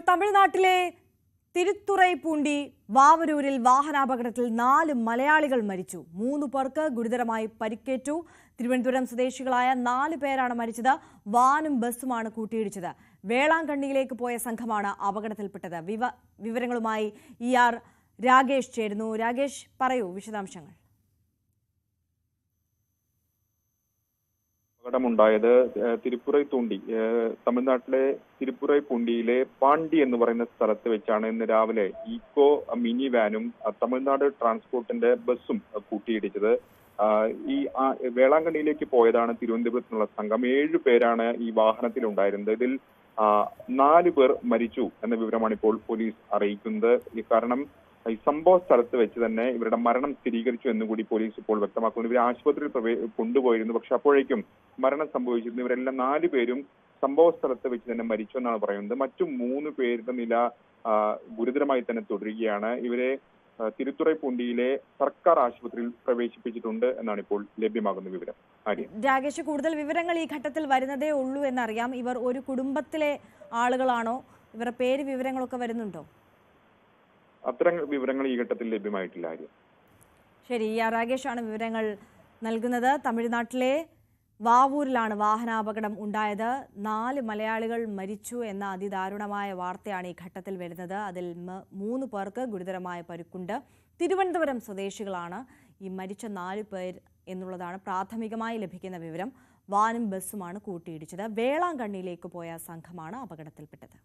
തമിഴ്നാട്ടിലെ തിരുത്തുറൈപ്പൂണ്ടി വാവരൂരിൽ വാഹനാപകടത്തിൽ 4 മലയാളികൾ മരിച്ചു. 3 പേർക്ക് ഗുരുതരമായി പരിക്കേറ്റു. തിരുവനന്തപുരം സ്വദേശികളായ 4 പേരാണ് മരിച്ചത്. വാനും ബസ്സുമാണ് കൂട്ടിയിടിച്ചത്. വേളാങ്കണ്ണിയിലേക്ക് പോയ സംഘമാണ് അപകടത്തിൽപ്പെട്ടത്. വിവരങ്ങളുമായി ER രാകേഷ് ചേരുന്നു. രാകേഷ്, പറയൂ വിശദാംശങ്ങൾ. അപകടമുണ്ടായത് തിരുപ്പുറൈത്തൂണ്ടി, തമിഴ്നാട്ടിലെ തിരുപ്പുറൈപ്പൂണ്ടിയിലെ പാണ്ടി എന്ന് പറയുന്ന സ്ഥലത്ത് വെച്ചാണ് ഇന്ന് രാവിലെ ഈക്കോ മിനി വാനും തമിഴ്നാട് ട്രാൻസ്പോർട്ടിന്റെ ബസ്സും കൂട്ടിയിടിച്ചത്. ഈ വേളാങ്കണ്ണിയിലേക്ക് പോയതാണ് തിരുവനന്തപുരത്ത് നിന്നുള്ള സംഘം. 7 പേരാണ് ഈ വാഹനത്തിൽ ഉണ്ടായിരുന്നത്. ഇതിൽ 4 പേർ മരിച്ചു എന്ന വിവരമാണ് ഇപ്പോൾ പോലീസ് അറിയിക്കുന്നത്. കാരണം ഈ സംഭവ സ്ഥലത്ത് വെച്ച് തന്നെ ഇവരുടെ മരണം സ്ഥിരീകരിച്ചു എന്നുകൂടി പോലീസ് ഇപ്പോൾ വ്യക്തമാക്കുന്നു. ഇവരെ ആശുപത്രിയിൽ കൊണ്ടുപോയിരുന്നു, പക്ഷെ അപ്പോഴേക്കും മരണം സംഭവിച്ചിരുന്നു. ഇവരെല്ലാം 4 പേരും സംഭവ സ്ഥലത്ത് വെച്ച് തന്നെ മരിച്ചു എന്നാണ് പറയുന്നത്. മറ്റു 3 പേരുടെ നില ഗുരുതരമായി തന്നെ തുടരുകയാണ്. ഇവരെ തിരുത്തുറൈപ്പൂണ്ടിയിലെ സർക്കാർ ആശുപത്രിയിൽ പ്രവേശിപ്പിച്ചിട്ടുണ്ട് എന്നാണ് ഇപ്പോൾ ലഭ്യമാകുന്ന വിവരം. രാകേഷ്, കൂടുതൽ വിവരങ്ങൾ ഈ ഘട്ടത്തിൽ വരുന്നതേ ഉള്ളൂ എന്നറിയാം. ഇവർ ഒരു കുടുംബത്തിലെ ആളുകളാണോ? ഇവരുടെ പേര് വിവരങ്ങളൊക്കെ വരുന്നുണ്ടോ? അത്തരം വിവരങ്ങൾ ഈ ഘട്ടത്തിൽ ലഭ്യമായിട്ടില്ല. ശരി, രാകേഷാണ് വിവരങ്ങൾ നൽകുന്നത്. തമിഴ്നാട്ടിലെ വാവൂരിലാണ് വാഹനാപകടം ഉണ്ടായത്. 4 മലയാളികൾ മരിച്ചു എന്ന അതിദാരുണമായ വാർത്തയാണ് ഈ ഘട്ടത്തിൽ വരുന്നത്. അതിൽ 3 പേർക്ക് ഗുരുതരമായ പരുക്കുണ്ട്. തിരുവനന്തപുരം സ്വദേശികളാണ് ഈ മരിച്ച 4 പേർ എന്നുള്ളതാണ് പ്രാഥമികമായി ലഭിക്കുന്ന വിവരം. വാനും ബസ്സുമാണ് കൂട്ടിയിടിച്ചത്. വേളാങ്കണ്ണിയിലേക്ക് പോയ സംഘമാണ് അപകടത്തിൽപ്പെട്ടത്.